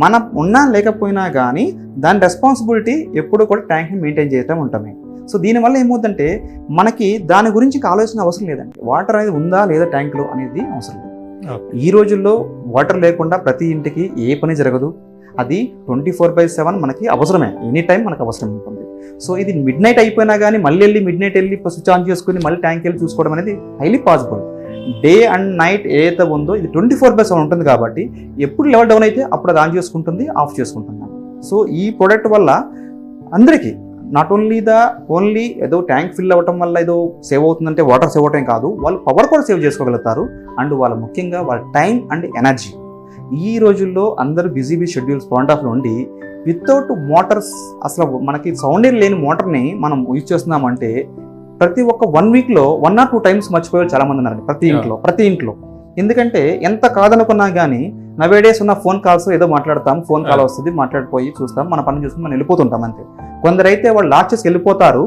మనం ఉన్నా లేకపోయినా కానీ దాని రెస్పాన్సిబిలిటీ ఎప్పుడు కూడా ట్యాంక్ని మెయింటైన్ చేయటం ఉంటామే. సో దీనివల్ల ఏమవుతుందంటే మనకి దాని గురించి ఆలోచన అవసరం లేదండి. వాటర్ అనేది ఉందా లేదా ట్యాంక్లో అనేది అవసరం లేదు. ఈ రోజుల్లో వాటర్ లేకుండా ప్రతి ఇంటికి ఏ పని జరగదు. అది 24/7 మనకి అవసరమే, ఎనీ టైం మనకు అవసరం ఉంటుంది. సో ఇది మిడ్ నైట్ అయిపోయినా కానీ మళ్ళీ మిడ్ నైట్ వెళ్ళి స్విచ్ ఆన్ చేసుకుని మళ్ళీ ట్యాంక్ వెళ్ళి చూసుకోవడం అనేది highly possible. Day and night ఏదైతే ఉందో ఇది 24/7 ఉంటుంది కాబట్టి ఎప్పుడు లెవెల్ డౌన్ అయితే అప్పుడు అది ఆన్ చేసుకుంటుంది, ఆఫ్ చేసుకుంటుంది. సో ఈ ప్రోడక్ట్ వల్ల అందరికీ నాట్ ఓన్లీ ఏదో ట్యాంక్ ఫిల్ అవ్వటం వల్ల ఏదో సేవ్ అవుతుందంటే వాటర్ సేవ్ అవటం కాదు, వాళ్ళు పవర్ కూడా సేవ్ చేసుకోగలుగుతారు. అండ్ వాళ్ళ ముఖ్యంగా వాళ్ళ టైం అండ్ ఎనర్జీ. ఈ రోజుల్లో అందరూ బిజీ షెడ్యూల్స్ పాయింట్ ఆఫ్ నుండి వితౌట్ మోటార్స్ అసలు మనకి సౌండే లేని మోటార్ని మనం యూజ్ చేస్తున్నామంటే ప్రతి ఒక్క 1 వీక్లో 1 or 2 టైమ్స్ మర్చిపోయే చాలా మంది ఉన్నారండి ప్రతి ఇంట్లో. ఎందుకంటే ఎంత కాదనుకున్నా కానీ నవేడేస్ ఉన్న ఫోన్ కాల్స్ ఏదో మాట్లాడతాం, ఫోన్ కాల్ వస్తుంది, మాట్లాడిపోయి చూస్తాం, మన పని చూసుకుని మనం వెళ్ళిపోతుంటాం అంతే. కొందరైతే వాళ్ళు లాక్ చేసి వెళ్ళిపోతారు.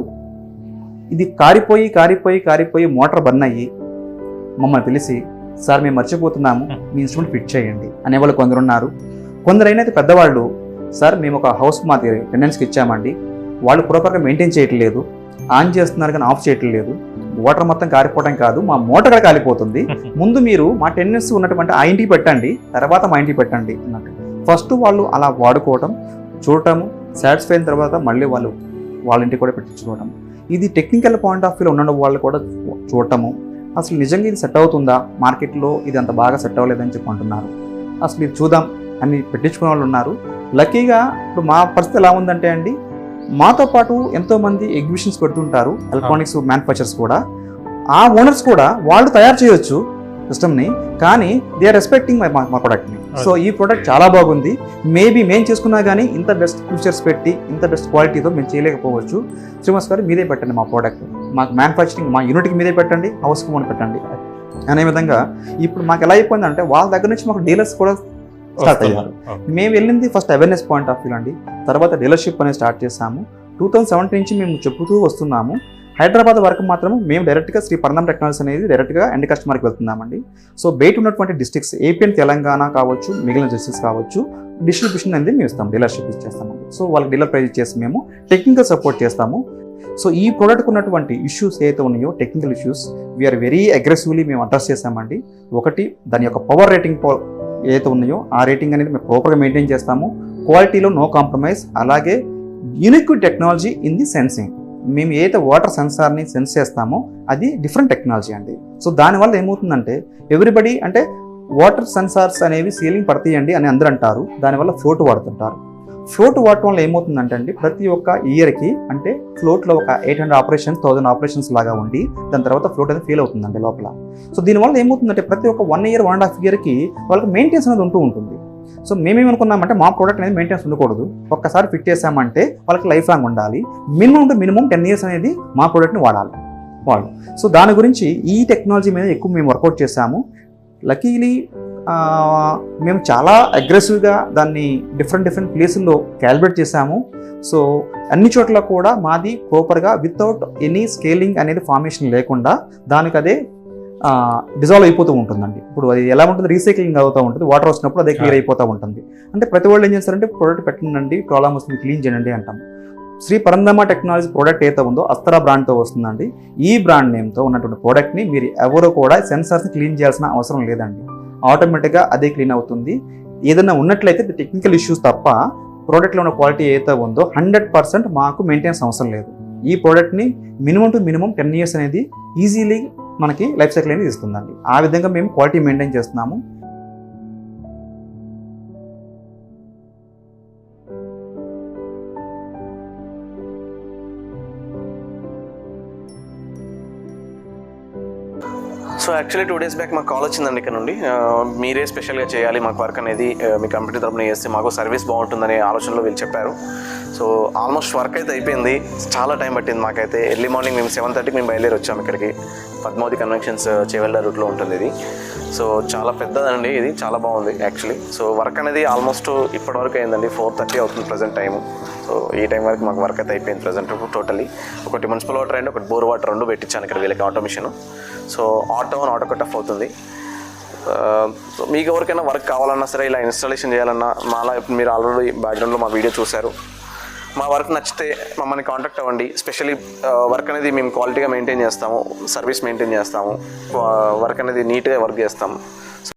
ఇది కారిపోయి మోటార్ బర్న్ అయ్యి మమ్మల్ని తెలిసి సార్ మేము మర్చిపోతున్నాము మీ ఇన్స్ట్రుమెంట్ ఫిట్ చేయండి అనేవాళ్ళు కొందరు ఉన్నారు. కొందరైనా పెద్దవాళ్ళు సార్ మేము ఒక హౌస్ మా టెనెంట్స్కి ఇచ్చామండి, వాళ్ళు ప్రాపర్గా మెయింటైన్ చేయట్లేదు, ఆన్ చేస్తున్నారు కానీ ఆఫ్ చేయట్లేదు, వాటర్ మొత్తం కారిపోవడం కాదు మా మోటార్ కూడా కాలిపోతుంది, ముందు మీరు మా టెనెంట్స్ ఉన్నటువంటి ఆ ఇంటికి పెట్టండి తర్వాత మా ఇంటికి పెట్టండి అన్నట్టు. ఫస్ట్ వాళ్ళు అలా వాడుకోవటం, చూడటము, సాటిస్ఫై అయిన తర్వాత మళ్ళీ వాళ్ళ ఇంటికి కూడా పెట్టించుకోవడం. ఇది టెక్నికల్ పాయింట్ ఆఫ్ వ్యూలో ఉన్న వాళ్ళు కూడా చూడటము, అసలు నిజంగా ఇది సెట్ అవుతుందా, మార్కెట్లో ఇది అంత బాగా సెట్ అవ్వలేదని చెప్పుకుంటున్నారు, అసలు ఇది చూద్దాం అని పెట్టించుకునే వాళ్ళు ఉన్నారు. లక్కీగా ఇప్పుడు మా పరిస్థితి ఎలా ఉందంటే అండి, మాతో పాటు ఎంతోమంది ఎగ్జిబిషన్స్ పెడుతుంటారు ఎలక్ట్రానిక్స్ మ్యానుఫ్యాక్చర్స్ కూడా. ఆ ఓనర్స్ కూడా వాళ్ళు తయారు చేయొచ్చు సిస్టమ్ని, కానీ దే ఆర్ రెస్పెక్టింగ్ మా ప్రోడక్ట్ని. సో ఈ ప్రోడక్ట్ చాలా బాగుంది. మేబీ మేము చేసుకున్నా కానీ ఇంత బెస్ట్ ఫీచర్స్ పెట్టి ఇంత బెస్ట్ క్వాలిటీతో మేము చేయలేకపోవచ్చు. శ్రీనివాస్ గారు మీదే పెట్టండి మా ప్రోడక్ట్, మాకు మ్యానుఫ్యాక్చరింగ్ మా యూనిట్కి మీదే పెట్టండి, హౌస్కి మనం పెట్టండి అనే విధంగా. ఇప్పుడు మాకు ఎలా అయిపోయిందంటే వాళ్ళ దగ్గర నుంచి మాకు డీలర్స్ కూడా స్టార్ట్ అయ్యారు. మేము వెళ్ళింది first awareness point of view అండి, తర్వాత డీలర్షిప్ అనేది స్టార్ట్ చేసాము. 2017 నుంచి మేము చెబుతూ వస్తున్నాము. హైదరాబాద్ వరకు మాత్రం మేము డైరెక్ట్గా శ్రీ పరంధామ టెక్నాలజీస్ అనేది డైరెక్ట్గా ఎండ్ కస్టమర్కి వెళ్తున్నామండి. సో బయట ఉన్నటువంటి డిస్ట్రిక్ట్స్ ఏపీ అండ్ తెలంగాణ కావచ్చు, మిగిలిన డిస్ట్రిక్ట్స్ కావచ్చు, డిస్ట్రిబ్యూషన్ అనేది మేము ఇస్తాం, డీలర్షిప్ ఇచ్చేస్తామండి. సో వాళ్ళకి డీలర్ ప్రైజ్ ఇచ్చేసి మేము టెక్నికల్ సపోర్ట్ చేస్తాము. సో ఈ ప్రోడక్ట్కి ఉన్నటువంటి ఇష్యూస్ ఏదైతే ఉన్నాయో technical issues we are very aggressively మేము అడ్రస్ చేస్తామండి. ఒకటి దాని యొక్క పవర్ రేటింగ్ ఏదైతే ఉన్నాయో ఆ రేటింగ్ అనేది మేము ప్రాపర్గా మెయింటైన్ చేస్తాము. క్వాలిటీలో నో కాంప్రమైజ్. అలాగే unique technology in the sensing. మేము ఏదైతే వాటర్ సెన్సార్ని సెన్స్ చేస్తామో అది డిఫరెంట్ టెక్నాలజీ అండి. సో దానివల్ల ఏమవుతుందంటే ఎవ్రీబడి అంటే వాటర్ సెన్సార్స్ అనేవి సీలింగ్ పడతాయండి అని అందరూ అంటారు, దానివల్ల ఫ్లోట్ వాడుతుంటారు. ఫ్లోట్ వాడటం వల్ల ఏమవుతుందంటే అండి ప్రతి ఒక్క ఇయర్కి అంటే ఫ్లోట్లో ఒక 800 ఆపరేషన్స్ 1000 ఆపరేషన్స్ లాగా ఉండి దాని తర్వాత ఫ్లోట్ అనేది ఫెయిల్ అవుతుందండి లోపల. సో దీనివల్ల ఏమవుతుందంటే ప్రతి ఒక్క 1 year 1.5 yearకి వాళ్ళకి మెయింటెనెన్స్ అనేది ఉంటుంది. సో మేమేమనుకున్నామంటే మా ప్రోడక్ట్ అనేది మెయింటెనెన్స్ ఉండకూడదు, ఒక్కసారి ఫిట్ చేసామంటే వాళ్ళకి లైఫ్ లాంగ్ ఉండాలి, మినిమం 10 years అనేది మా ప్రోడక్ట్ని వాడాలి వాళ్ళు. సో దాని గురించి ఈ టెక్నాలజీ మీద ఎక్కువ మేము వర్కౌట్ చేసాము. లక్కీలీ మేము చాలా అగ్రెసివ్గా దాన్ని డిఫరెంట్ ప్లేసుల్లో క్యాలిబ్రేట్ చేసాము. సో అన్ని చోట్ల కూడా మాది ప్రాపర్గా వితౌట్ ఎనీ స్కేలింగ్ అనేది ఫార్మేషన్ లేకుండా దానికి అదే డిజాల్వ్ అయిపోతూ ఉంటుందండి. ఇప్పుడు అది ఎలా ఉంటుంది, రీసైక్లింగ్ అవుతూ ఉంటుంది, వాటర్ వచ్చినప్పుడు అదే క్లియర్ అయిపోతూ ఉంటుంది. అంటే ప్రతి వాళ్ళు ఏం చేస్తారంటే ప్రోడక్ట్ పెట్టండి, ప్రాబ్లమ్ వస్తుంది, క్లీన్ చేయండి అంటాం. శ్రీ పరంధామ టెక్నాలజీ ప్రోడక్ట్ ఏదైతే ఉందో అస్త్రా బ్రాండ్తో వస్తుందండి. ఈ బ్రాండ్ నేమ్తో ఉన్నటువంటి ప్రోడక్ట్ని మీరు ఎవరు కూడా సెన్సార్స్ని క్లీన్ చేయాల్సిన అవసరం లేదండి, ఆటోమేటిక్గా అదే క్లీన్ అవుతుంది. ఏదైనా ఉన్నట్లయితే టెక్నికల్ ఇష్యూస్ తప్ప ప్రోడక్ట్లో ఉన్న క్వాలిటీ ఏదైతే ఉందో 100% మాకు మెయింటెనెన్స్ అవసరం లేదు. ఈ ప్రోడక్ట్ని మినిమం 10 years అనేది ఈజీలీ మనకి లైఫ్ సైకిల్ అనేది ఇస్తుందండి. ఆ విధంగా మేము క్వాలిటీ మెయింటైన్ చేస్తున్నాము. సో యాక్చువల్లీ 2 days బ్యాక్ మాకు కాల్ వచ్చిందండి ఇక్కడ నుండి, మీరే స్పెషల్గా చేయాలి మాకు వర్క్ అనేది, మీ కంపెనీ తరపున చేస్తే మాకు సర్వీస్ బాగుంటుందనే ఆలోచనలో వీళ్ళు చెప్పారు. సో ఆల్మోస్ట్ వర్క్ అయితే అయిపోయింది, చాలా టైం పట్టింది మాకైతే. ఎర్లీ మార్నింగ్ మేము 7:30కి మేము బయలుదేరి వచ్చాము ఇక్కడికి. పద్మావతి కన్వెన్షన్స్ చేవెళ్ళ రూట్లో ఉంటుంది ఇది. సో చాలా పెద్దదండి, ఇది చాలా బాగుంది యాక్చువల్లీ. సో వర్క్ అనేది ఆల్మోస్ట్ ఇప్పటివరకు అయిందండి, 4:30 అవుతుంది ప్రజెంట్ టైము. సో ఈ టైం వరకు మాకు వర్క్ అయితే అయిపోయింది ప్రజెంట్ టోటలీ. ఒకటి మున్సిపల్ వాటర్ అండ్ ఒకటి బోర్ వాటర్ 2 పెట్టించాను ఇక్కడ వీళ్ళకి automation. So auto cut off అవుతుంది. సో మీకు ఎవరికైనా వర్క్ కావాలన్నా సరే, ఇలా ఇన్స్టాలేషన్ చేయాలన్నా మాలా మీరు ఆల్రెడీ బ్యాక్గ్రౌండ్లో మా వీడియో చూశారు. మా వర్క్ నచ్చితే మమ్మల్ని కాంటాక్ట్ అవ్వండి. స్పెషల్లీ వర్క్ అనేది మేము క్వాలిటీగా మెయింటైన్ చేస్తాము, సర్వీస్ మెయింటైన్ చేస్తాము, వర్క్ అనేది నీట్గా వర్క్ చేస్తాము.